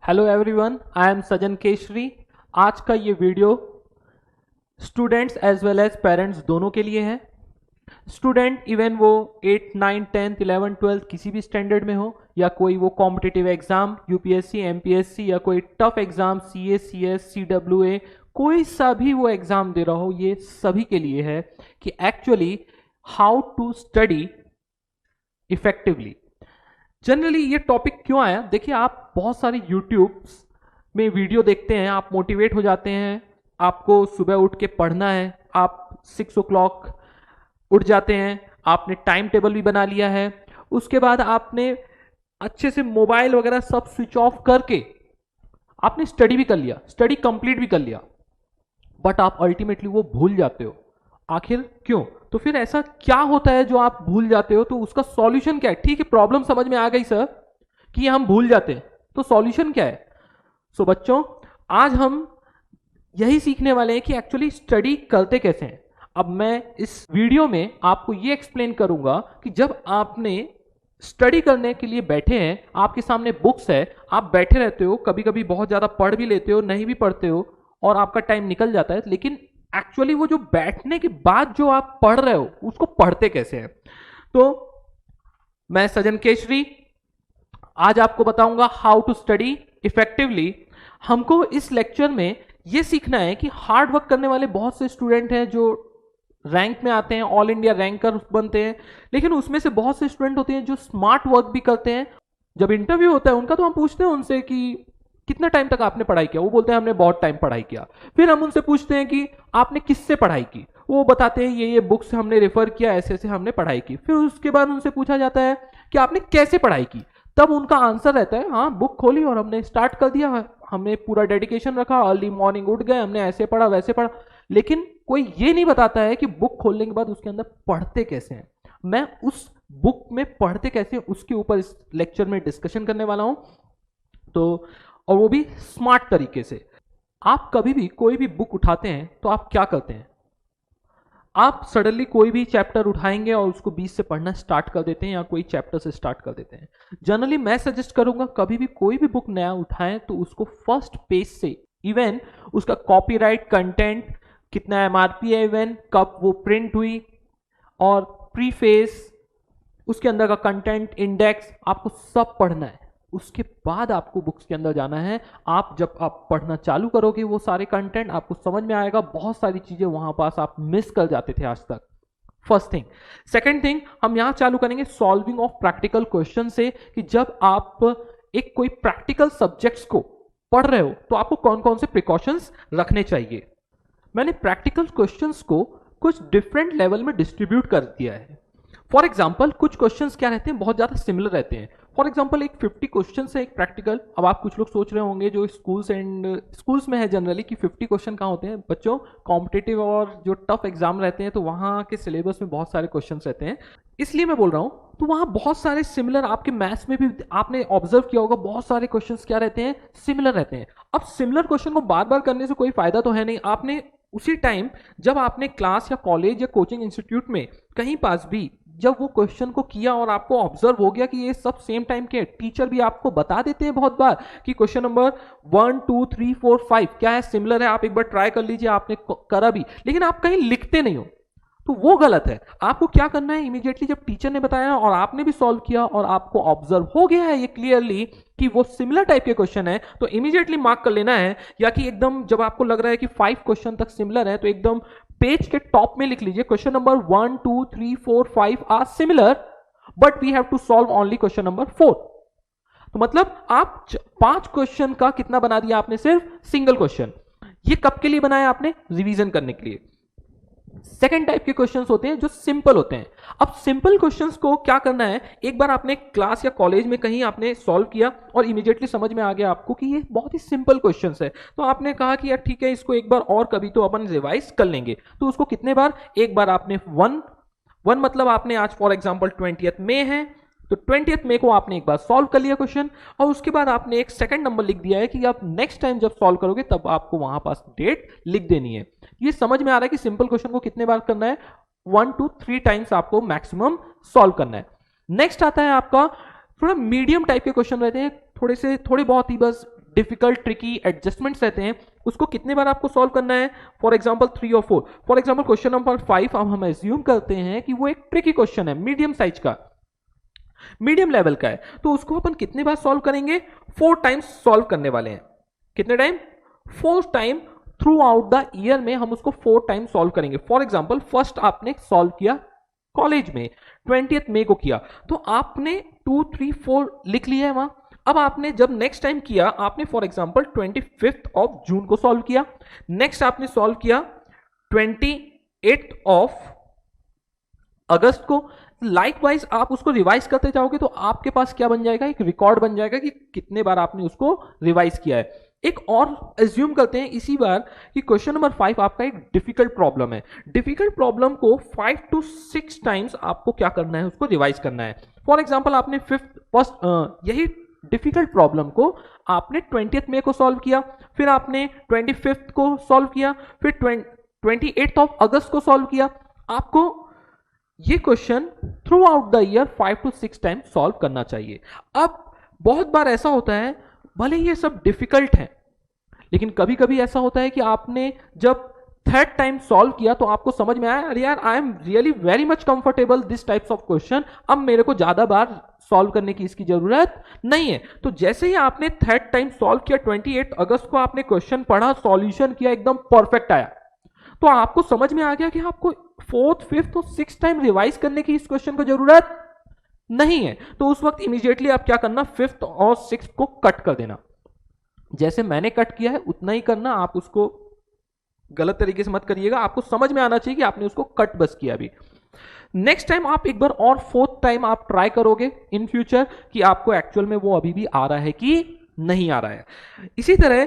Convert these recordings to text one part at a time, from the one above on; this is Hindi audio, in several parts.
Hello everyone, I am Sajan Keshari. आज का ये video students as well as parents दोनों के लिए है। स्टूडेंट इवन वो 8, 9, 10, 11, 12 किसी भी स्टैंडर्ड में हो, या कोई वो कॉम्पिटिटिव एग्जाम यूपीएससी, एमपीएससी या कोई tough exam CA, CS, CWA, कोई सा भी वो एग्जाम दे रहा हो, ये सभी के लिए है कि actually how to study effectively. Generally ये टॉपिक क्यों आया, देखिए आप बहुत सारे यूट्यूब में वीडियो देखते हैं, आप मोटिवेट हो जाते हैं, आपको सुबह उठ के पढ़ना है, आप 6 o'clock उठ जाते हैं, आपने टाइम टेबल भी बना लिया है, उसके बाद आपने अच्छे से मोबाइल वगैरह सब स्विच ऑफ करके आपने स्टडी भी कर लिया, स्टडी कंप्लीट भी कर लिया, बट आप अल्टीमेटली वो भूल जाते हो। आखिर क्यों? तो फिर ऐसा क्या होता है जो आप भूल जाते हो? तो उसका सॉल्यूशन क्या है? ठीक है, प्रॉब्लम समझ में आ गई सर कि हम भूल जाते हैं, तो सॉल्यूशन क्या है? सो बच्चों, आज हम यही सीखने वाले हैं कि एक्चुअली स्टडी करते कैसे हैं। अब मैं इस वीडियो में आपको ये एक्सप्लेन करूंगा कि जब आपने स्टडी करने के लिए बैठे हैं, आपके सामने बुक्स है, आप बैठे रहते हो, कभी कभी बहुत ज्यादा पढ़ भी लेते हो, नहीं भी पढ़ते हो और आपका टाइम निकल जाता है, लेकिन एक्चुअली वो जो बैठने के बाद जो आप पढ़ रहे हो उसको पढ़ते कैसे हैं। तो मैं सजन केशरी आज आपको बताऊंगा हाउ टू स्टडी इफेक्टिवली। हमको इस लेक्चर में यह सीखना है कि हार्ड वर्क करने वाले बहुत से स्टूडेंट हैं जो रैंक में आते हैं, ऑल इंडिया रैंकर बनते हैं, लेकिन उसमें से बहुत से स्टूडेंट होते हैं जो स्मार्ट वर्क भी करते हैं। जब इंटरव्यू होता है उनका, तो हम पूछते हैं उनसे कि कितना टाइम तक आपने पढ़ाई किया, वो बोलते हैं हमने बहुत टाइम पढ़ाई किया। फिर हम उनसे पूछते हैं कि आपने किससे पढ़ाई की, वो बताते हैं ये बुक्स हमने रेफर किया, ऐसे ऐसे हमने पढ़ाई की। फिर उसके बाद उनसे पूछा जाता है कि आपने कैसे पढ़ाई की, तब उनका आंसर रहता है हाँ, बुक खोली और हमने स्टार्ट कर दिया, हमने पूरा डेडिकेशन रखा, अर्ली मॉर्निंग उठ गए, हमने ऐसे पढ़ा वैसे पढ़ा। लेकिन कोई ये नहीं बताता है कि बुक खोलने के बाद उसके अंदर पढ़ते कैसे हैं। मैं उस बुक में पढ़ते कैसे उसके ऊपर इस लेक्चर में डिस्कशन करने वाला हूं, तो और वो भी स्मार्ट तरीके से। आप कभी भी कोई भी बुक उठाते हैं तो आप क्या करते हैं? आप सडनली कोई भी चैप्टर उठाएंगे और उसको 20 से पढ़ना स्टार्ट कर देते हैं, या कोई चैप्टर से स्टार्ट कर देते हैं। जनरली मैं सजेस्ट करूंगा कभी भी कोई भी बुक नया उठाएं तो उसको फर्स्ट पेज से, इवन उसका कॉपीराइट, कंटेंट, कितना एमआरपी है, इवन कब वो प्रिंट हुई, और प्रीफेस, उसके अंदर का कंटेंट, इंडेक्स, आपको सब पढ़ना है। उसके बाद आपको बुक्स के अंदर जाना है। आप जब आप पढ़ना चालू करोगे वो सारे कंटेंट आपको समझ में आएगा। बहुत सारी चीजें वहां पास आप मिस कर जाते थे आज तक। First thing. सेकंड थिंग, हम यहां चालू करेंगे सॉल्विंग ऑफ प्रैक्टिकल क्वेश्चन से, कि जब आप एक कोई प्रैक्टिकल सब्जेक्ट्स को पढ़ रहे हो तो आपको कौन कौन से प्रिकॉशंस रखने चाहिए। मैंने प्रैक्टिकल क्वेश्चंस को कुछ डिफरेंट लेवल में डिस्ट्रीब्यूट कर दिया है। फॉर एग्जाम्पल, कुछ क्वेश्चंस क्या रहते हैं, बहुत ज्यादा सिमिलर रहते हैं। फॉर एग्जाम्पल, एक 50 क्वेश्चन है एक प्रैक्टिकल। अब आप कुछ लोग सोच रहे होंगे जो स्कूल्स में है जनरली कि 50 क्वेश्चन कहाँ होते हैं बच्चों, कॉम्पिटिटिव और जो टफ एग्जाम रहते हैं तो वहाँ के सिलेबस में बहुत सारे क्वेश्चन रहते हैं, इसलिए मैं बोल रहा हूँ। तो वहाँ बहुत सारे सिमिलर, आपके मैथ्स में भी आपने ऑब्जर्व किया होगा, बहुत सारे क्वेश्चन क्या रहते हैं, सिमिलर रहते हैं। अब सिमिलर क्वेश्चन को बार बार करने से कोई फायदा तो है नहीं। आपने उसी टाइम जब आपने क्लास या कॉलेज या कोचिंग इंस्टीट्यूट में कहीं पास भी जब वो क्वेश्चन को किया और आपको ऑब्जर्व हो गया कि ये सब सेम टाइम के, टीचर भी आपको बता देते हैं बहुत बार कि क्वेश्चन नंबर 1, 2, 3, 4, 5 क्या है, सिमिलर है, आप एक बार ट्राई कर लीजिए, आपने करा भी, लेकिन आप कहीं लिखते नहीं हो, तो वो गलत है। आपको क्या करना है, इमीडिएटली जब टीचर ने बताया और आपने भी सॉल्व किया और आपको ऑब्जर्व हो गया है ये क्लियरली कि वो सिमिलर टाइप के क्वेश्चन है, तो इमीडिएटली मार्क कर लेना है। या कि एकदम जब आपको लग रहा है कि 5 क्वेश्चन तक सिमिलर है तो एकदम पेज के टॉप में लिख लीजिए question number 1, 2, 3, 4, 5 are similar, but we have to solve only question number 4। तो मतलब आप 5 क्वेश्चन का कितना बना दिया आपने, सिर्फ सिंगल क्वेश्चन। ये कब के लिए बनाया आपने, रिवीजन करने के लिए। सेकेंड टाइप के क्वेश्चंस होते हैं जो सिंपल होते हैं। अब सिंपल क्वेश्चंस को क्या करना है, एक बार आपने क्लास या कॉलेज में कहीं आपने सॉल्व किया और इमीडिएटली समझ में आ गया आपको कि ये बहुत ही सिंपल क्वेश्चंस है, तो आपने कहा कि यार ठीक है, इसको एक बार और कभी तो अपन रिवाइज कर लेंगे। तो उसको कितने बार, एक बार आपने वन मतलब आपने आज फॉर एग्जाम्पल 20th मई है तो 20th मई को आपने एक बार सॉल्व कर लिया क्वेश्चन, और उसके बाद आपने एक सेकंड नंबर लिख दिया है कि आप नेक्स्ट टाइम जब सॉल्व करोगे तब आपको वहां पास डेट लिख देनी है। ये समझ में आ रहा है कि सिंपल क्वेश्चन को कितने बार करना है, 1 to 3 टाइम्स आपको मैक्सिमम सॉल्व करना है। नेक्स्ट आता है आपका थोड़ा मीडियम टाइप के क्वेश्चन रहते हैं, थोड़े बहुत ही बस डिफिकल्ट ट्रिकी एडजस्टमेंट्स रहते हैं उसको कितने बार आपको सॉल्व करना है, फॉर एग्जांपल 3 और 4। फॉर एग्जांपल क्वेश्चन नंबर 5 अब हम एज्यूम करते हैं कि वो एक ट्रिकी क्वेश्चन है, मीडियम साइज का, मीडियम लेवल का है, तो उसको अपन कितने बार सॉल्व करेंगे, 4 टाइम्स सॉल्व करने वाले हैं। कितने time, 4 time through out the year में हम उसको 4 टाइम सॉल्व करेंगे। फॉर एग्जांपल फर्स्ट आपने सॉल्व किया कॉलेज में 20 मई को किया, तो आपने 2, 3, 4 लिख लिया है वहां। अब आपने जब नेक्स्ट टाइम किया, आपने फॉर एग्जांपल 25 ऑफ जून को सॉल्व किया, नेक्स्ट आपने सॉल्व किया 28 ऑफ अगस्त को। लाइकवाइज आप उसको रिवाइज करते जाओगे तो आपके पास क्या बन जाएगा, एक रिकॉर्ड बन जाएगा कि कितने बार आपने उसको रिवाइज किया है। एक और एज्यूम करते हैं इसी बार कि क्वेश्चन नंबर 5 आपका एक डिफिकल्ट प्रॉब्लम है। डिफिकल्ट प्रॉब्लम को 5 to 6 टाइम्स आपको क्या करना है, उसको रिवाइज करना है। फॉर एग्जांपल आपने यही डिफिकल्ट प्रॉब्लम को आपने 20 मई को सॉल्व किया, फिर आपने 25 को सॉल्व किया, फिर 28 ऑफ अगस्त को सॉल्व किया। आपको ये question through out the year 5 to 6 time solve करना चाहिए। अब बहुत बार ऐसा होता है, भले ये सब डिफिकल्ट है, लेकिन कभी कभी ऐसा होता है कि आपने जब 3rd टाइम सॉल्व किया तो आपको समझ में आया, अरे यार I am really very much comfortable this types of question, अब मेरे को ज्यादा बार सॉल्व करने की इसकी जरूरत नहीं है। तो जैसे ही आपने 3rd टाइम सॉल्व किया, 28 अगस्त को आपने क्वेश्चन पढ़ा, सॉल्यूशन किया, एकदम परफेक्ट आया, तो आपको समझ में आ गया कि आपको 4th, 5th और 6th टाइम रिवाइज करने की इस क्वेश्चन को जरूरत नहीं है। तो उस वक्त इमीडिएटली आप क्या करना, 5th और 6th को कट कर देना। जैसे मैंने कट किया है उतना ही करना, आप उसको गलत तरीके से मत करिएगा, आपको समझ में आना चाहिए कि आपने उसको कट बस किया। अभी नेक्स्ट टाइम आप एक बार और 4th टाइम आप ट्राई करोगे इन फ्यूचर कि आपको एक्चुअल में वो अभी भी आ रहा है कि नहीं आ रहा है। इसी तरह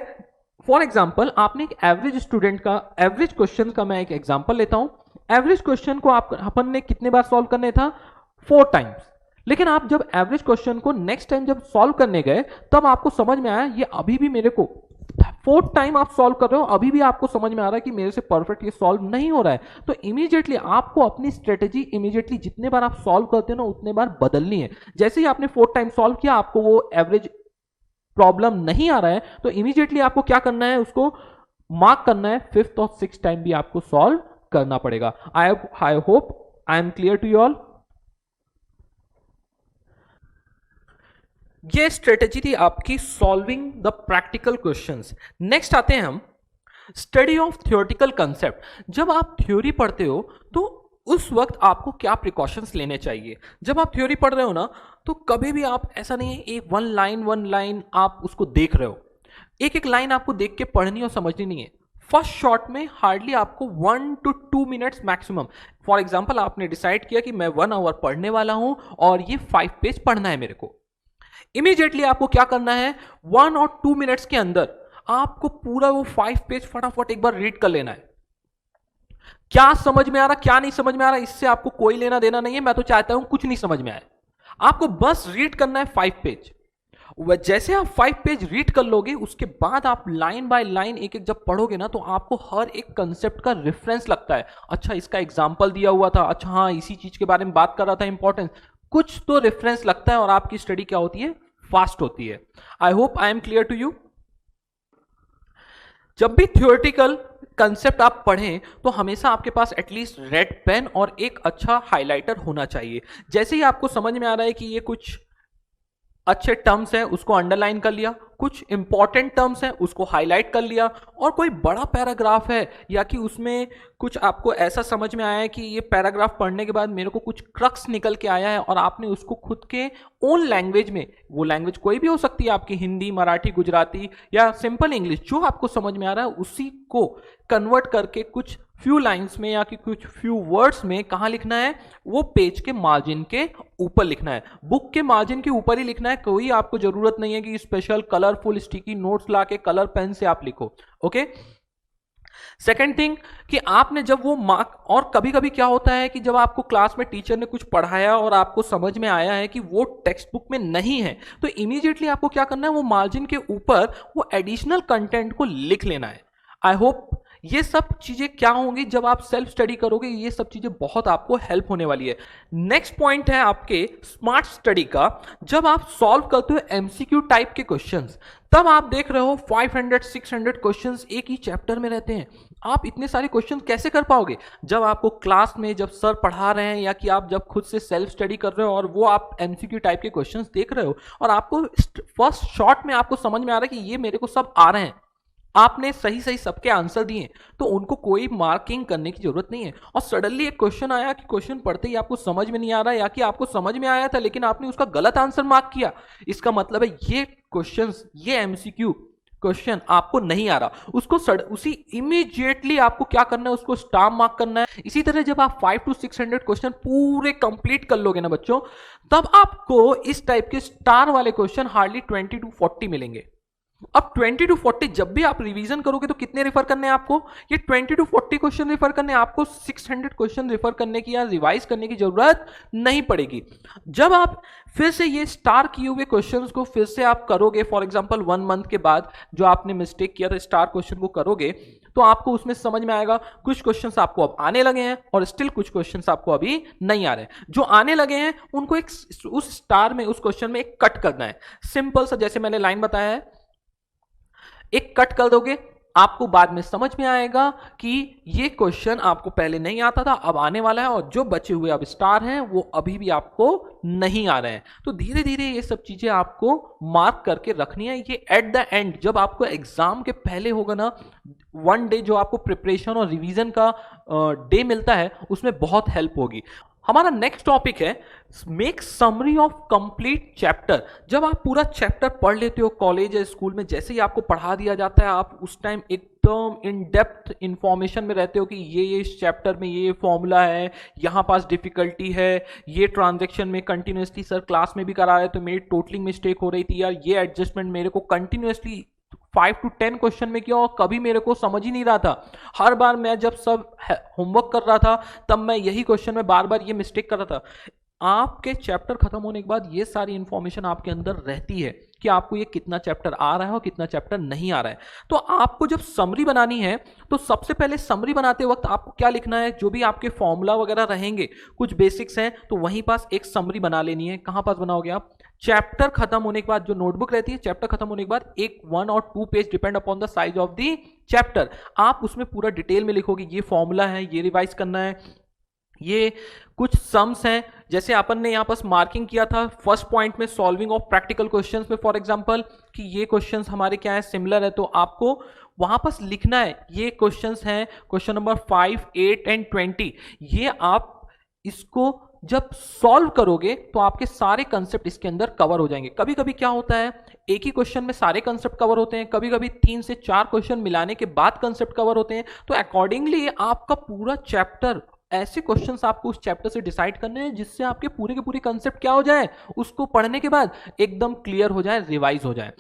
फॉर एग्जाम्पल आपने एक एवरेज स्टूडेंट का एवरेज क्वेश्चन का मैं एक एग्जाम्पल लेता हूं। एवरेज क्वेश्चन को अपन ने कितने बार सॉल्व करने था, 4 टाइम्स। लेकिन आप जब एवरेज क्वेश्चन को नेक्स्ट टाइम जब सॉल्व करने गए तब आपको समझ में आया ये अभी भी मेरे को 4th टाइम आप सॉल्व कर रहे हो, अभी भी आपको समझ में आ रहा है कि मेरे से परफेक्ट ये सॉल्व नहीं हो रहा है। तो इमीडिएटली आपको अपनी स्ट्रेटेजी इमीडिएटली जितने बार आप सॉल्व करते हो ना उतने बार बदलनी है। जैसे ही आपने 4th टाइम सॉल्व किया, आपको वो एवरेज प्रॉब्लम नहीं आ रहा है, तो इमीडिएटली आपको क्या करना है, उसको मार्क करना है, 5th और 6th टाइम भी आपको सॉल्व करना पड़ेगा। I hope I am clear to you all. ये स्ट्रेटेजी थी आपकी solving the practical questions. Next आते हैं हम स्टडी ऑफ थियोरेटिकल कंसेप्ट। जब आप थ्योरी पढ़ते हो तो उस वक्त आपको क्या प्रिकॉशंस लेने चाहिए। जब आप थ्योरी पढ़ रहे हो ना तो कभी भी आप ऐसा नहीं है एक वन लाइन आप उसको देख रहे हो, एक एक लाइन आपको देख के पढ़नी और समझनी नहीं है। फर्स्ट शॉट में हार्डली आपको 1 to 2 minutes maximum. For example आपने डिसाइड किया कि मैं 1 आवर पढ़ने वाला हूं और ये 5 पेज पढ़ना है मेरे को। इमीडिएटली आपको क्या करना है, 1 और 2 मिनट्स के अंदर आपको पूरा वो 5 पेज फटाफट एक बार रीड कर लेना है। क्या समझ में आ रहा, क्या नहीं समझ में आ रहा, इससे आपको कोई लेना देना नहीं है। मैं तो चाहता हूं कुछ नहीं समझ में आए, आपको बस रीड करना है 5 पेज। जैसे आप 5 पेज रीड कर लोगे उसके बाद आप लाइन बाय लाइन एक एक जब पढ़ोगे ना तो आपको हर एक कंसेप्ट का रेफरेंस लगता है। अच्छा इसका एग्जांपल दिया हुआ था, अच्छा हाँ इसी चीज के बारे में बात कर रहा था, इंपॉर्टेंस कुछ तो रेफरेंस लगता है और आपकी स्टडी क्या होती है, फास्ट होती है। I hope I am clear to you. जब भी थ्योरेटिकल कंसेप्ट आप पढ़ें तो हमेशा आपके पास एटलीस्ट रेड पेन और एक अच्छा हाइलाइटर होना चाहिए। जैसे ही आपको समझ में आ रहा है कि ये कुछ अच्छे टर्म्स हैं उसको अंडरलाइन कर लिया, कुछ इंपॉर्टेंट टर्म्स हैं उसको हाईलाइट कर लिया, और कोई बड़ा पैराग्राफ है या कि उसमें कुछ आपको ऐसा समझ में आया है कि ये पैराग्राफ पढ़ने के बाद मेरे को कुछ क्रक्स निकल के आया है और आपने उसको खुद के ओन लैंग्वेज में, वो लैंग्वेज कोई भी हो सकती है आपकी, हिंदी, मराठी, गुजराती या सिंपल इंग्लिश, जो आपको समझ में आ रहा है उसी को कन्वर्ट करके कुछ फ्यू लाइंस में या कि कुछ फ्यू वर्ड्स में कहाँ लिखना है, वो पेज के मार्जिन के ऊपर लिखना है, बुक के मार्जिन के ऊपर ही लिखना है। कोई आपको जरूरत नहीं है कि स्पेशल कलरफुल स्टिकी नोट्स लाके कलर पेन से आप लिखो। ओके, सेकेंड थिंग कि आपने जब वो मार्क, और कभी कभी क्या होता है कि जब आपको क्लास में टीचर ने कुछ पढ़ाया और आपको समझ में आया है कि वो टेक्स्ट बुक में नहीं है, तो इमीडिएटली आपको क्या करना है, वो मार्जिन के ऊपर वो एडिशनल कंटेंट को लिख लेना है। आई होप ये सब चीजें क्या होंगी जब आप सेल्फ स्टडी करोगे, ये सब चीजें बहुत आपको हेल्प होने वाली है। नेक्स्ट पॉइंट है आपके स्मार्ट स्टडी का। जब आप सॉल्व करते हो एमसीक्यू टाइप के क्वेश्चंस, तब आप देख रहे हो 500-600 क्वेश्चंस एक ही चैप्टर में रहते हैं। आप इतने सारे क्वेश्चन कैसे कर पाओगे? जब आपको क्लास में जब सर पढ़ा रहे हैं या कि आप जब खुद से सेल्फ स्टडी कर रहे हो और वो आप एमसीक्यू टाइप के क्वेश्चंस देख रहे हो और आपको फर्स्ट शॉट में आपको समझ में आ रहा है कि ये मेरे को सब आ रहे हैं, आपने सही सही सबके आंसर दिए, तो उनको कोई मार्किंग करने की जरूरत नहीं है। और सडनली एक क्वेश्चन आया कि क्वेश्चन पढ़ते ही आपको समझ में नहीं आ रहा है, या कि आपको समझ में आया था लेकिन आपने उसका गलत आंसर मार्क किया, इसका मतलब है ये क्वेश्चंस, ये एमसीक्यू क्वेश्चन आपको नहीं आ रहा, उसको उसी इमीडिएटली आपको क्या करना है, उसको स्टार मार्क करना है। इसी तरह जब आप 500-600 क्वेश्चन पूरे कंप्लीट कर लोगे ना बच्चों, तब आपको इस टाइप के स्टार वाले क्वेश्चन हार्डली 20-40 मिलेंगे। अब 20-40 जब भी आप रिवीजन करोगे तो कितने रेफर करने हैं आपको? ये 20-40 क्वेश्चन रेफर करने, आपको 600 क्वेश्चन रेफर करने की या रिवाइज करने की जरूरत नहीं पड़ेगी। जब आप फिर से ये स्टार किए हुए क्वेश्चंस को फिर से आप करोगे, फॉर एग्जांपल 1 मंथ के बाद जो आपने मिस्टेक किया था स्टार क्वेश्चन को करोगे, तो आपको उसमें समझ में आएगा कुछ क्वेश्चंस आपको अब आने लगे हैं और स्टिल कुछ क्वेश्चंस आपको अभी नहीं आ रहे हैं। जो आने लगे हैं उनको एक उस स्टार में, उस क्वेश्चन में एक कट करना है। सिंपल सा, जैसे मैंने लाइन बताया है, एक कट कर दोगे, आपको बाद में समझ में आएगा कि ये क्वेश्चन आपको पहले नहीं आता था, अब आने वाला है, और जो बचे हुए अब स्टार हैं वो अभी भी आपको नहीं आ रहे हैं। तो धीरे धीरे ये सब चीजें आपको मार्क करके रखनी है। ये एट द एंड जब आपको एग्जाम के पहले होगा ना, 1 डे जो आपको प्रिपरेशन और रिवीजन का डे मिलता है, उसमें बहुत हेल्प होगी। हमारा नेक्स्ट टॉपिक है make summary of complete chapter. जब आप पूरा चैप्टर पढ़ लेते हो कॉलेज या स्कूल में, जैसे ही आपको पढ़ा दिया जाता है, आप उस टाइम एकदम इन डेप्थ इंफॉर्मेशन में रहते हो कि ये इस चैप्टर में ये फॉर्मूला है, यहाँ पास डिफिकल्टी है, ये ट्रांजैक्शन में कंटिन्यूसली सर क्लास में भी करा रहे तो मेरी टोटलिंग मिस्टेक हो रही थी यार, ये एडजस्टमेंट मेरे को कंटिन्यूसली 5 to 10 क्वेश्चन में किया और कभी मेरे को समझ ही नहीं रहा था। हर बार मैं जब सब होमवर्क कर रहा था तब मैं यही क्वेश्चन में बार बार ये मिस्टेक कर रहा था। आपके चैप्टर खत्म होने के बाद ये सारी इंफॉर्मेशन आपके अंदर रहती है कि आपको ये कितना चैप्टर आ रहा है और कितना चैप्टर नहीं आ रहा है। तो आपको जब समरी बनानी है तो सबसे पहले समरी बनाते वक्त आपको क्या लिखना है, जो भी आपके फॉर्मूला वगैरह रहेंगे, कुछ बेसिक्स हैं, तो वहीं पास एक समरी बना लेनी है। कहां पास बनाओगे आप? चैप्टर खत्म होने के बाद जो नोटबुक रहती है, चैप्टर खत्म होने के बाद एक 1 और 2 page, depend upon the size of the chapter, आप उसमें पूरा डिटेल में लिखोगे ये फॉर्मूला है, ये रिवाइज करना है, ये कुछ सम्स हैं, जैसे अपन ने यहां पर मार्किंग किया था फर्स्ट पॉइंट में सॉल्विंग ऑफ प्रैक्टिकल क्वेश्चंस में, फॉर एग्जांपल कि ये क्वेश्चंस हमारे क्या है, सिमिलर है, तो आपको वहां पर लिखना है ये क्वेश्चंस हैं, क्वेश्चन नंबर 5, 8 एंड 20। ये आप इसको जब सॉल्व करोगे तो आपके सारे कंसेप्ट इसके अंदर कवर हो जाएंगे। कभी कभी क्या होता है, एक ही क्वेश्चन में सारे कंसेप्ट कवर होते हैं, कभी कभी 3 से 4 क्वेश्चन मिलाने के बाद कंसेप्ट कवर होते हैं। तो अकॉर्डिंगली आपका पूरा चैप्टर, ऐसे क्वेश्चंस आपको उस चैप्टर से डिसाइड करने हैं जिससे आपके पूरे के पूरे कंसेप्ट क्या हो जाए, उसको पढ़ने के बाद एकदम क्लियर हो जाए, रिवाइज हो जाए।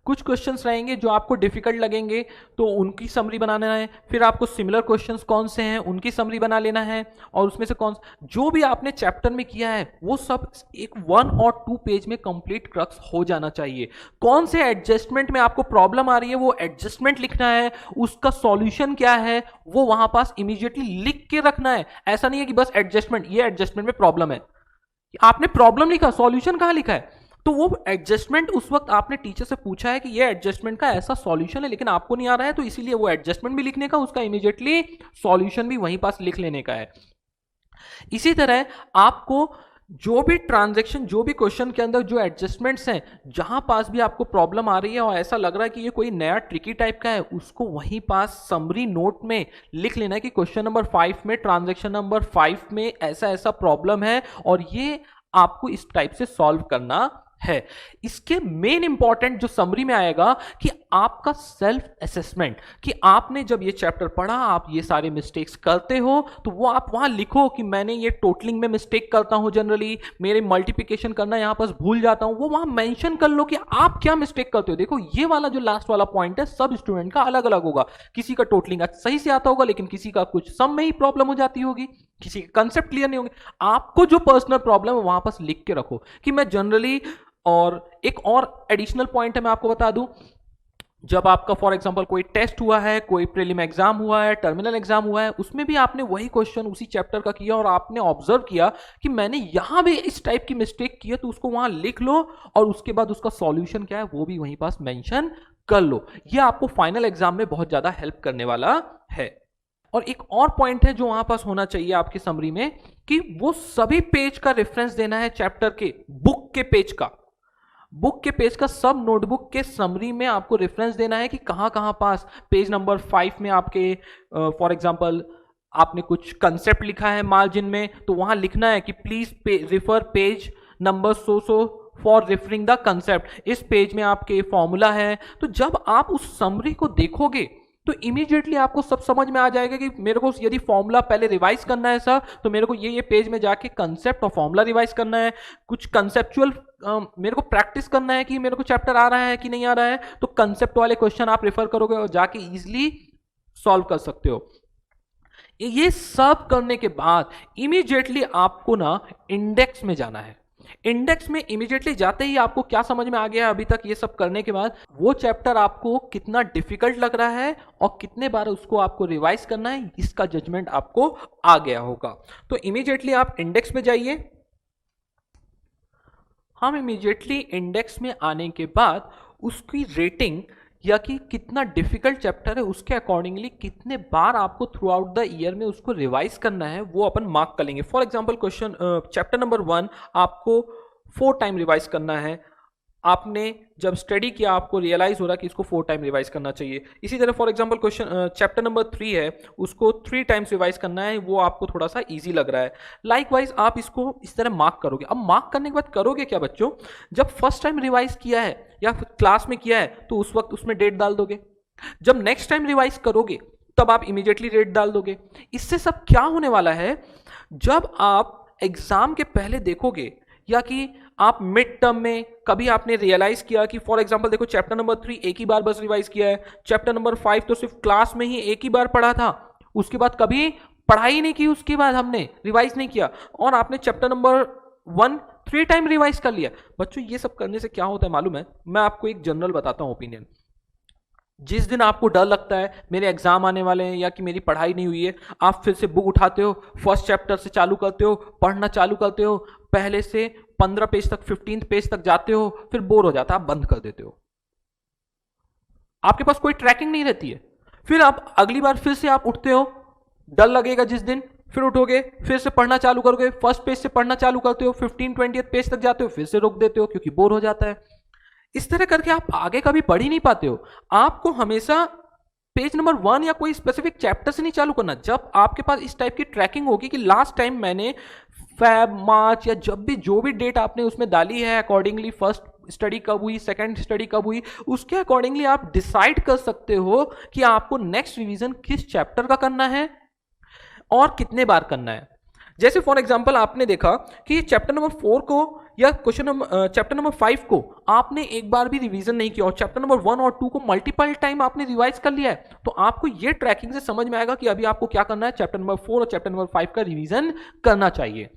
कुछ क्वेश्चंस रहेंगे जो आपको डिफिकल्ट लगेंगे तो उनकी समरी बनाना है, फिर आपको सिमिलर क्वेश्चंस कौन से हैं उनकी समरी बना लेना है, और उसमें से कौन जो भी आपने चैप्टर में किया है वो सब एक 1 और 2 पेज में कंप्लीट क्रक्स हो जाना चाहिए। कौन से एडजस्टमेंट में आपको प्रॉब्लम आ रही है वो एडजस्टमेंट लिखना है, उसका सॉल्यूशन क्या है वो वहां पास इमीडिएटली लिख के रखना है। ऐसा नहीं है कि बस एडजस्टमेंट, ये एडजस्टमेंट में प्रॉब्लम है, आपने प्रॉब्लम लिखा, सॉल्यूशन कहां लिखा है? तो वो एडजस्टमेंट उस वक्त आपने टीचर से पूछा है कि ये एडजस्टमेंट का ऐसा सॉल्यूशन है, लेकिन आपको नहीं आ रहा है, तो इसीलिए वो एडजस्टमेंट भी लिखने का, उसका इमीडिएटली सॉल्यूशन भी वहीं पास लिख लेने का है। इसी तरह आपको जो भी ट्रांजैक्शन, जो भी क्वेश्चन के अंदर जो एडजस्टमेंट्स हैं, जहां पास भी आपको प्रॉब्लम आ रही है और ऐसा लग रहा है कि ये कोई नया ट्रिकी टाइप का है, उसको वहीं पास समरी नोट में लिख लेना है कि क्वेश्चन नंबर 5 में, ट्रांजैक्शन नंबर 5 में ऐसा ऐसा प्रॉब्लम है और ये आपको इस टाइप से सॉल्व करना है। इसके मेन इंपॉर्टेंट जो समरी में आएगा कि आपका सेल्फ असेसमेंट, कि आपने जब ये चैप्टर पढ़ा, आप ये सारे मिस्टेक्स करते हो, तो वो आप वहां लिखो कि मैंने ये टोटलिंग में मिस्टेक करता हूं, जनरली मेरे मल्टीप्लिकेशन करना यहां पर भूल जाता हूं, वो वहां मेंशन कर लो कि आप क्या मिस्टेक करते हो। देखो ये वाला जो लास्ट वाला पॉइंट है, सब स्टूडेंट का अलग अलग होगा, किसी का टोटलिंग सही से आता होगा लेकिन किसी का कुछ सम में ही प्रॉब्लम हो जाती होगी, किसी के कंसेप्ट क्लियर नहीं होंगे। आपको जो पर्सनल प्रॉब्लम है वहां पर लिख के रखो कि मैं जनरली, और एक और एडिशनल पॉइंट है मैं आपको बता दूं, जब आपका फॉर एग्जांपल कोई टेस्ट हुआ है, कोई प्रीलिम एग्जाम हुआ है, टर्मिनल एग्जाम हुआ है, उसमें भी आपने वही क्वेश्चन उसी चैप्टर का किया और आपने ऑब्जर्व किया कि मैंने यहां भी इस टाइप की मिस्टेक की है, तो उसको वहां लिख लो और उसके बाद उसका सॉल्यूशन क्या है वो भी वहीं पास मेंशन कर लो। ये आपको फाइनल एग्जाम में बहुत ज्यादा हेल्प करने वाला है। और एक और पॉइंट है जो वहां पास होना चाहिए आपकी समरी में, कि वो सभी पेज का रेफरेंस देना है, चैप्टर के बुक के पेज का, बुक के पेज का सब नोटबुक के समरी में आपको रेफरेंस देना है कि कहां कहां पास पेज नंबर 5 में आपके फॉर एग्जांपल आपने कुछ कंसेप्ट लिखा है मार्जिन में, तो वहां लिखना है कि please refer page number so for referring the concept. इस पेज में आपके फॉर्मूला है। तो जब आप उस समरी को देखोगे तो इमीडिएटली आपको सब समझ में आ जाएगा कि मेरे को यदि फॉर्मूला पहले रिवाइज करना है सर, तो मेरे को ये पेज में जाके कंसेप्ट और फॉर्मूला रिवाइज करना है, कुछ कंसेप्चुअल मेरे को प्रैक्टिस करना है कि मेरे को चैप्टर आ रहा है कि नहीं आ रहा है, तो कंसेप्ट वाले क्वेश्चन आप रेफर करोगे और जाके इजीली सॉल्व कर सकते हो। ये सब करने के बाद इमीडिएटली आपको ना इंडेक्स में जाना है। इंडेक्स में इमीडिएटली जाते ही आपको क्या समझ में आ गया अभी तक ये सब करने के बाद, वो चैप्टर आपको कितना डिफिकल्ट लग रहा है और कितने बार उसको आपको रिवाइज करना है, इसका जजमेंट आपको आ गया होगा। तो इमीडिएटली आप इंडेक्स में जाइए। हम इमीडिएटली इंडेक्स में आने के बाद उसकी रेटिंग या कि कितना डिफिकल्ट चैप्टर है उसके अकॉर्डिंगली कितने बार आपको थ्रू आउट द ईयर में उसको रिवाइज करना है वो अपन मार्क कर लेंगे। For example question chapter number 1 आपको 4 टाइम रिवाइज करना है। आपने जब स्टडी किया आपको रियलाइज हो रहा कि इसको 4 टाइम रिवाइज करना चाहिए। इसी तरह for example question chapter number 3 है, उसको 3 टाइम्स रिवाइज करना है, वो आपको थोड़ा सा इजी लग रहा है। लाइकवाइज आप इसको इस तरह मार्क करोगे। अब मार्क करने के बाद करोगे क्या बच्चों, जब फर्स्ट टाइम रिवाइज किया है या क्लास में किया है तो उस वक्त उसमें डेट डाल दोगे। जब नेक्स्ट टाइम रिवाइज करोगे तब आप इमीडिएटली डेट डाल दोगे। इससे सब क्या होने वाला है, जब आप एग्जाम के पहले देखोगे या कि आप मिड टर्म में कभी आपने रियलाइज किया कि फॉर एग्जांपल देखो चैप्टर नंबर 3 एक ही बार बस रिवाइज किया है, चैप्टर नंबर 5 तो सिर्फ क्लास में ही एक ही बार पढ़ा था, उसके बाद कभी पढ़ाई नहीं की, उसके बाद हमने रिवाइज नहीं किया, और आपने चैप्टर नंबर 1 3 टाइम रिवाइज कर लिया। बच्चों ये सब करने से क्या होता है मालूम है, मैं आपको एक जनरल बताता हूं ओपिनियन। जिस दिन आपको डर लगता है मेरे एग्जाम आने वाले हैं या कि मेरी पढ़ाई नहीं हुई है, आप फिर से बुक उठाते हो, फर्स्ट चैप्टर से चालू करते हो, पढ़ना चालू करते हो, पहले से 15 पेज तक 15 पेज तक जाते हो, फिर बोर हो जाता है, आप बंद कर देते हो, आपके पास कोई ट्रैकिंग नहीं रहती है। फिर आप अगली बार फिर से आप उठते हो, डर लगेगा जिस दिन, फिर उठोगे, फिर से पढ़ना चालू करोगे, फर्स्ट पेज से पढ़ना चालू करते हो, 15-20 पेज तक जाते हो, फिर से रोक देते हो क्योंकि बोर हो जाता है। इस तरह करके आप आगे कभी पढ़ ही नहीं पाते हो। आपको हमेशा पेज नंबर 1 या कोई स्पेसिफिक चैप्टर से नहीं चालू करना। जब आपके पास इस टाइप की ट्रैकिंग होगी कि लास्ट टाइम मैंने फेब मार्च या जब भी जो भी डेट आपने उसमें डाली है अकॉर्डिंगली फर्स्ट स्टडी कब हुई, सेकंड स्टडी कब हुई, उसके अकॉर्डिंगली आप डिसाइड कर सकते हो कि आपको नेक्स्ट रिवीजन किस चैप्टर का करना है और कितने बार करना है। जैसे फॉर एग्जांपल आपने देखा कि चैप्टर नंबर 4 को या क्वेश्चन नंबर चैप्टर नंबर 5 को आपने एक बार भी रिवीजन नहीं किया और चैप्टर नंबर 1 और 2 को मल्टीपल टाइम आपने रिवाइज कर लिया है, तो आपको ये ट्रैकिंग से समझ में आएगा कि अभी आपको क्या करना है, चैप्टर नंबर 4 और चैप्टर नंबर 5 का रिवीजन करना चाहिए।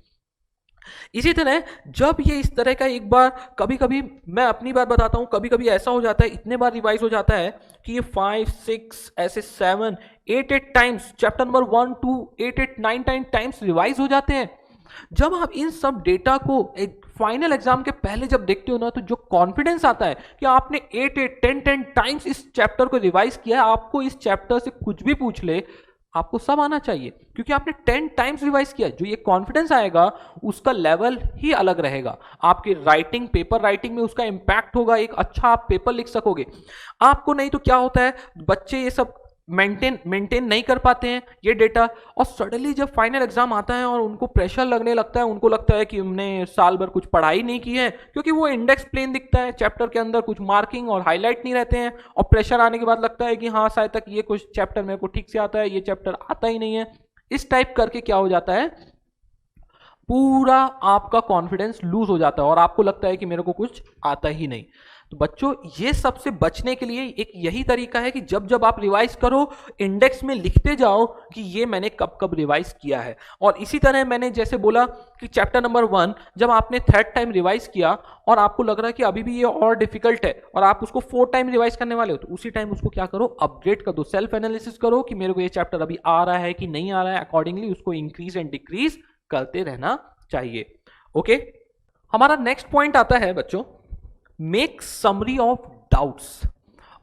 इसी तरह जब ये इस तरह का एक बार, कभी कभी मैं अपनी बात बताता हूं, कभी कभी ऐसा हो जाता है, इतने बार रिवाइज हो जाता है कि ये 5 6 ऐसे 7 8 times chapter number 1 2 8 9 times revise हो जाते हैं। जब आप इन सब डेटा को एक फाइनल एग्जाम के पहले जब देखते हो ना, तो जो कॉन्फिडेंस आता है कि आपने 8 10 टाइम्स इस चैप्टर को रिवाइज किया है, आपको इस चैप्टर से कुछ भी पूछ ले आपको सब आना चाहिए क्योंकि आपने 10 टाइम्स रिवाइज किया। जो ये कॉन्फिडेंस आएगा उसका लेवल ही अलग रहेगा, आपकी राइटिंग, पेपर राइटिंग में उसका इंपैक्ट होगा, एक अच्छा आप पेपर लिख सकोगे। आपको नहीं तो क्या होता है, बच्चे ये सब मेंटेन नहीं कर पाते हैं ये डेटा, और सडनली जब फाइनल एग्जाम आता है और उनको प्रेशर लगने लगता है, उनको लगता है कि हमने साल भर कुछ पढ़ाई नहीं की है, क्योंकि वो इंडेक्स प्लेन दिखता है, चैप्टर के अंदर कुछ मार्किंग और हाईलाइट नहीं रहते हैं, और प्रेशर आने के बाद लगता है कि हाँ शायद तक ये कुछ चैप्टर मेरे को ठीक से आता है, ये चैप्टर आता ही नहीं है। इस टाइप करके क्या हो जाता है, पूरा आपका कॉन्फिडेंस लूज हो जाता है और आपको लगता है कि मेरे को कुछ आता ही नहीं। तो बच्चों ये सबसे बचने के लिए एक यही तरीका है कि जब जब आप रिवाइज करो इंडेक्स में लिखते जाओ कि ये मैंने कब कब रिवाइज किया है। और इसी तरह मैंने जैसे बोला कि चैप्टर नंबर 1 जब आपने थर्ड टाइम रिवाइज किया और आपको लग रहा है कि अभी भी ये और डिफिकल्ट है और आप उसको 4 टाइम रिवाइज करने वाले हो, तो उसी टाइम उसको क्या करो, अपग्रेड कर दो, सेल्फ एनालिसिस करो कि मेरे को ये चैप्टर अभी आ रहा है कि नहीं आ रहा है, अकॉर्डिंगली उसको इंक्रीज एंड डिक्रीज करते रहना चाहिए। ओके, हमारा नेक्स्ट पॉइंट आता है बच्चों, मेक समरी ऑफ डाउट्स।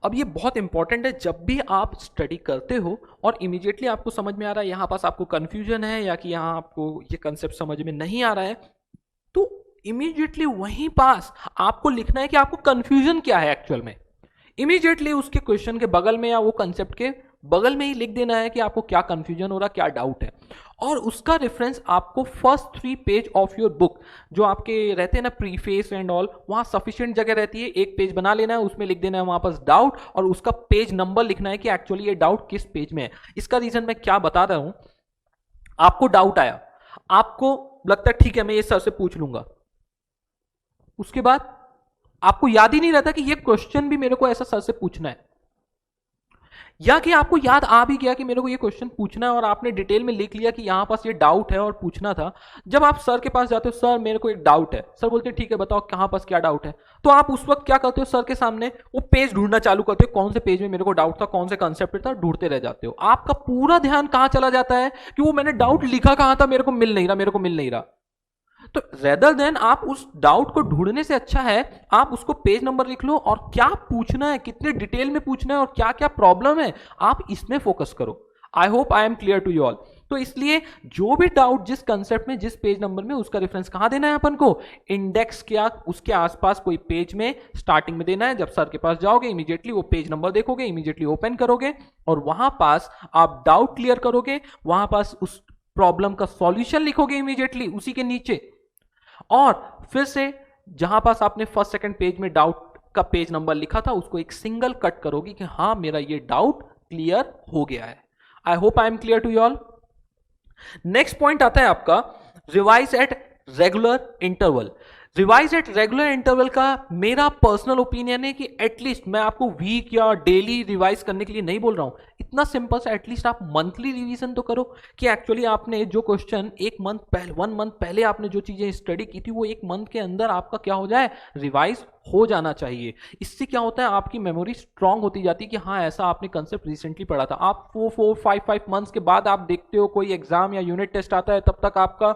अब ये बहुत इंपॉर्टेंट है, जब भी आप स्टडी करते हो और इमीडिएटली आपको समझ में आ रहा है, यहाँ पास आपको कंफ्यूजन है या कि यहाँ आपको ये कंसेप्ट समझ में नहीं आ रहा है, तो इमीडिएटली वहीं पास आपको लिखना है कि आपको कंफ्यूजन क्या है एक्चुअल में। इमीडिएटली उसके क्वेश्चन के बगल में या वो कंसेप्ट के बगल में ही लिख देना है कि आपको क्या कंफ्यूजन हो रहा, क्या डाउट है, और उसका रेफरेंस आपको first 3 page of your book जो आपके रहते हैं ना, प्रीफेस एंड ऑल, वहां सफिशिएंट जगह रहती है, एक पेज बना लेना है, उसमें लिख देना है वहां पास डाउट और उसका पेज नंबर लिखना है कि एक्चुअली ये डाउट किस पेज में है। इसका रीजन मैं क्या बता रहा हूं, आपको डाउट आया, आपको लगता है ठीक है मैं ये सर से पूछ लूंगा, उसके बाद आपको याद ही नहीं रहता कि ये क्वेश्चन भी मेरे को ऐसा सर से पूछना है, या कि आपको याद आ भी गया कि मेरे को ये क्वेश्चन पूछना है और आपने डिटेल में लिख लिया कि यहां पास ये डाउट है और पूछना था। जब आप सर के पास जाते हो, सर मेरे को एक डाउट है, सर बोलते हैं ठीक है बताओ कहां पास क्या डाउट है, तो आप उस वक्त क्या करते हो, सर के सामने वो पेज ढूंढना चालू करते हो, कौन से पेज में मेरे को डाउट था, कौन से कंसेप्ट था, ढूंढते रह जाते हो। आपका पूरा ध्यान कहां चला जाता है कि वो मैंने डाउट लिखा कहां था, मेरे को मिल नहीं रहा, मेरे को मिल नहीं रहा। तो रेदर देन आप उस डाउट को ढूंढने से अच्छा है आप उसको पेज नंबर लिख लो और क्या पूछना है, कितने डिटेल में पूछना है और क्या क्या प्रॉब्लम है, आप इसमें फोकस करो। I hope I am clear to you all. तो इसलिए जो भी डाउट जिस कंसेप्ट में, जिस पेज नंबर में, उसका रेफरेंस कहां देना है अपन को, इंडेक्स क्या उसके आसपास कोई पेज में स्टार्टिंग में देना है। जब सर के पास जाओगे इमीडिएटली वो पेज नंबर देखोगे, इमीडिएटली ओपन करोगे और वहां पास आप डाउट क्लियर करोगे, वहां पास उस प्रॉब्लम का सॉल्यूशन लिखोगे इमीडिएटली उसी के नीचे, और फिर से जहां पास आपने फर्स्ट सेकंड पेज में डाउट का पेज नंबर लिखा था उसको एक सिंगल कट करोगे कि हां मेरा ये डाउट क्लियर हो गया है। I hope I am clear to you all. Next point आता है आपका revise at regular interval. Revise at regular interval का मेरा पर्सनल ओपिनियन है कि एटलीस्ट, मैं आपको वीक या डेली रिवाइज करने के लिए नहीं बोल रहा हूं, इतना सिंपल सा एटलीस्ट आप मंथली रिवीजन तो करो कि एक्चुअली आपने जो क्वेश्चन 1 मंथ पहले आपने जो चीजें स्टडी की थी वो 1 मंथ के अंदर आपका क्या हो जाए, रिवाइज हो जाना चाहिए। इससे क्या होता है, आपकी मेमोरी स्ट्रांग होती जाती है कि हाँ ऐसा आपने कंसेप्ट रिसेंटली पढ़ा था। आप 4-5 मंथ्स के बाद आप देखते हो कोई एग्जाम या यूनिट टेस्ट आता है, तब तक आपका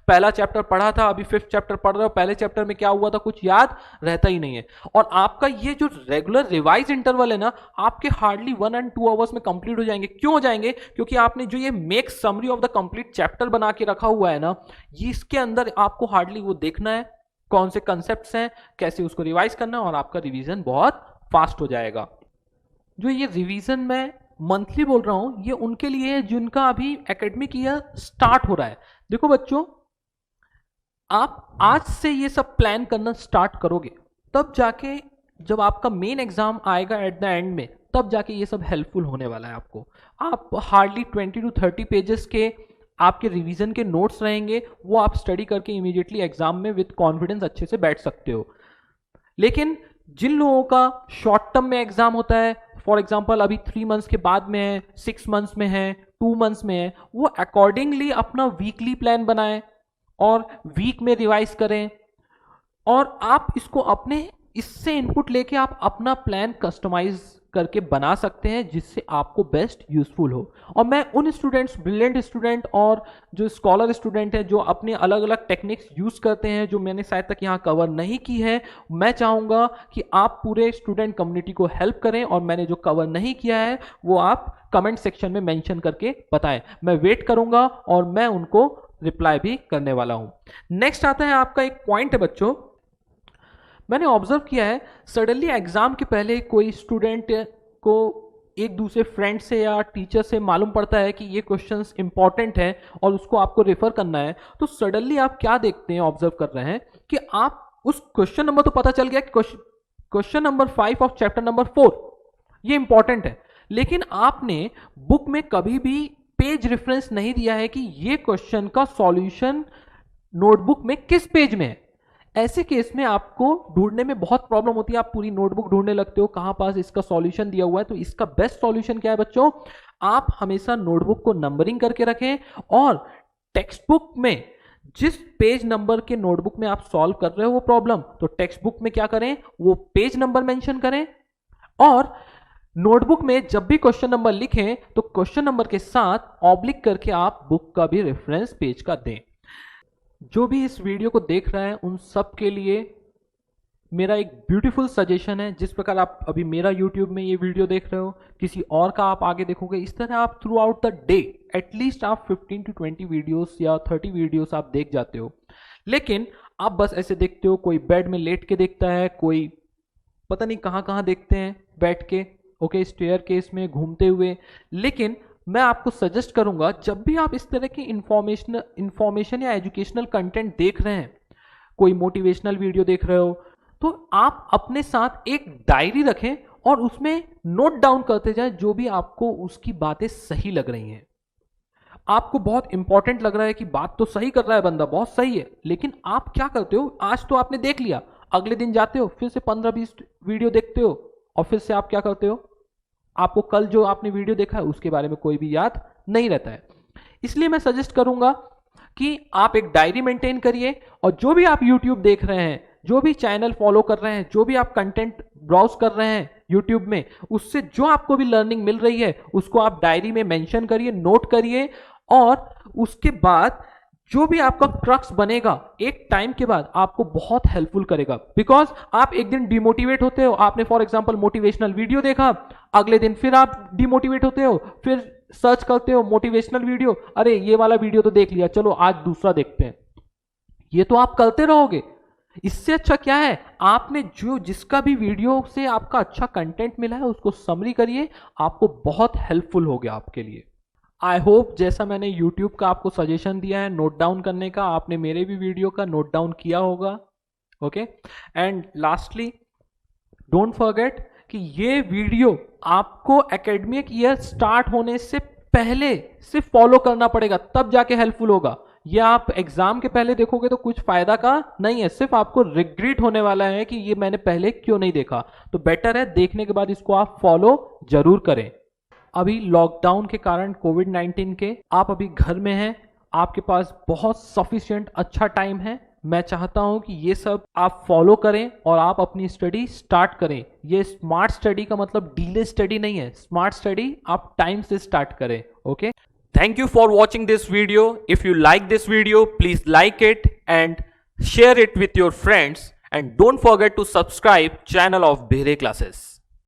पहला चैप्टर पढ़ा था, अभी 5th चैप्टर पढ़ रहे हो, पहले चैप्टर में क्या हुआ था कुछ याद रहता ही नहीं है। और आपका ये जो रेगुलर रिवाइज इंटरवल है ना, आपके हार्डली 1 and 2 आवर्स में कंप्लीट हो जाएंगे। क्यों हो जाएंगे? क्योंकि आपने जो ये make summary of the complete chapter बना के रखा हुआ है ना, ये इसके अंदर आपको हार्डली वो देखना है कौन से कंसेप्ट्स हैं, कैसे उसको रिवाइज करना है, और आपका रिवीजन बहुत फास्ट हो जाएगा। जो ये रिवीजन मैं मंथली बोल रहा हूं ये उनके लिए है जिनका अभी एकेडमिक ईयर स्टार्ट हो रहा है। देखो बच्चों, आप आज से ये सब प्लान करना स्टार्ट करोगे, तब जाके जब आपका मेन एग्जाम आएगा एट द एंड में, तब जाके ये सब हेल्पफुल होने वाला है आपको। आप हार्डली 20 to 30 पेजेस के आपके रिवीजन के नोट्स रहेंगे, वो आप स्टडी करके इमीडिएटली एग्जाम में विद कॉन्फिडेंस अच्छे से बैठ सकते हो। लेकिन जिन लोगों का शॉर्ट टर्म में एग्जाम होता है, फॉर एग्जाम्पल अभी 3 मंथ्स के बाद में है, 6 मंथ्स में है, 2 मंथ्स में है, वो अकॉर्डिंगली अपना वीकली प्लान बनाएं और वीक में रिवाइज करें, और आप इसको अपने इससे इनपुट लेके आप अपना प्लान कस्टमाइज करके बना सकते हैं जिससे आपको बेस्ट यूजफुल हो। और मैं उन स्टूडेंट्स, ब्रिलियंट स्टूडेंट और जो स्कॉलर स्टूडेंट हैं जो अपने अलग अलग टेक्निक्स यूज करते हैं जो मैंने शायद तक यहाँ कवर नहीं की है, मैं चाहूँगा कि आप पूरे स्टूडेंट कम्युनिटी को हेल्प करें और मैंने जो कवर नहीं किया है वो आप कमेंट सेक्शन में मेंशन करके बताएं। मैं वेट करूँगा और मैं उनको रिप्लाई भी करने वाला हूँ। नेक्स्ट आता है आपका एक पॉइंट है बच्चों, मैंने ऑब्जर्व किया है सडनली एग्जाम के पहले कोई स्टूडेंट को एक दूसरे फ्रेंड से या टीचर से मालूम पड़ता है कि ये क्वेश्चंस इंपॉर्टेंट है और उसको आपको रेफर करना है, तो सडनली आप क्या देखते हैं, ऑब्जर्व कर रहे हैं कि आप उस क्वेश्चन नंबर तो पता चल गया कि question number 5 of chapter number 4 ये इंपॉर्टेंट है, लेकिन आपने बुक में कभी भी पेज रेफरेंस नहीं दिया है कि ये क्वेश्चन का सॉल्यूशन नोटबुक में किस पेज में है। ऐसे केस में आपको ढूंढने में बहुत प्रॉब्लम होती है, आप पूरी नोटबुक ढूंढने लगते हो कहां पास इसका सॉल्यूशन दिया हुआ है। तो इसका बेस्ट सॉल्यूशन क्या है बच्चों, आप हमेशा नोटबुक को नंबरिंग करके रखें और टेक्स्ट बुक में जिस पेज नंबर के नोटबुक में आप सॉल्व कर रहे हो वो प्रॉब्लम, तो टेक्स्ट बुक में क्या करें, वो पेज नंबर मेंशन करें और नोटबुक में जब भी क्वेश्चन नंबर लिखें तो क्वेश्चन नंबर के साथ ऑब्लिक करके आप बुक का भी रेफरेंस पेज का दें। जो भी इस वीडियो को देख रहे हैं उन सब के लिए मेरा एक ब्यूटीफुल सजेशन है, जिस प्रकार आप अभी मेरा YouTube में ये वीडियो देख रहे हो, किसी और का आप आगे देखोगे, इस तरह आप through out the day at least आप 15 to 20 वीडियोस या 30 वीडियोस आप देख जाते हो। लेकिन आप बस ऐसे देखते हो, कोई बेड में लेट के देखता है, कोई पता नहीं कहाँ कहाँ देखते हैं बैठ के, ओके, स्टेयर केस में घूमते हुए। लेकिन मैं आपको सजेस्ट करूंगा जब भी आप इस तरह की इंफॉर्मेशन या एजुकेशनल कंटेंट देख रहे हैं, कोई मोटिवेशनल वीडियो देख रहे हो, तो आप अपने साथ एक डायरी रखें और उसमें नोट डाउन करते जाएं जो भी आपको उसकी बातें सही लग रही हैं। आपको बहुत इंपॉर्टेंट लग रहा है कि बात तो सही कर रहा है बंदा, बहुत सही है, लेकिन आप क्या करते हो, आज तो आपने देख लिया, अगले दिन जाते हो फिर से 15-20 वीडियो देखते हो और फिर से आप क्या करते हो, आपको कल जो आपने वीडियो देखा है उसके बारे में कोई भी याद नहीं रहता है। इसलिए मैं सजेस्ट करूंगा कि आप एक डायरी मेंटेन करिए और जो भी आप YouTube देख रहे हैं, जो भी चैनल फॉलो कर रहे हैं, जो भी आप कंटेंट ब्राउज कर रहे हैं YouTube में, उससे जो आपको भी लर्निंग मिल रही है उसको आप डायरी में मेंशन करिए, नोट करिए और उसके बाद जो भी आपका क्रक्स बनेगा एक टाइम के बाद आपको बहुत हेल्पफुल करेगा। बिकॉज आप एक दिन डिमोटिवेट होते हो, आपने फॉर एग्जांपल मोटिवेशनल वीडियो देखा, अगले दिन फिर आप डिमोटिवेट होते हो, फिर सर्च करते हो मोटिवेशनल वीडियो, अरे ये वाला वीडियो तो देख लिया, चलो आज दूसरा देखते हैं। ये तो आप करते रहोगे। इससे अच्छा क्या है, आपने जो जिसका भी वीडियो से आपका अच्छा कंटेंट मिला है उसको समरी करिए, आपको बहुत हेल्पफुल हो गया आपके लिए। आई होप जैसा मैंने YouTube का आपको सजेशन दिया है नोट डाउन करने का, आपने मेरे भी वीडियो का नोट डाउन किया होगा। Okay, and lastly don't forget कि ये वीडियो आपको एकेडमिक ईयर स्टार्ट होने से पहले से फॉलो करना पड़ेगा, तब जाके हेल्पफुल होगा। ये आप एग्जाम के पहले देखोगे तो कुछ फायदा का नहीं है, सिर्फ आपको रिग्रेट होने वाला है कि ये मैंने पहले क्यों नहीं देखा। तो बेटर है देखने के बाद इसको आप फॉलो जरूर करें। अभी लॉकडाउन के कारण कोविड-19 के आप अभी घर में हैं, आपके पास बहुत सफिशिएंट अच्छा टाइम है। मैं चाहता हूं कि ये सब आप फॉलो करें और आप अपनी स्टडी स्टार्ट करें। ये स्मार्ट स्टडी का मतलब डिले स्टडी नहीं है, स्मार्ट स्टडी आप टाइम से स्टार्ट करें। Okay, thank you for watching this video. If you like this video please like it and share it with your friends and don't forget to subscribe channel of Behre classes.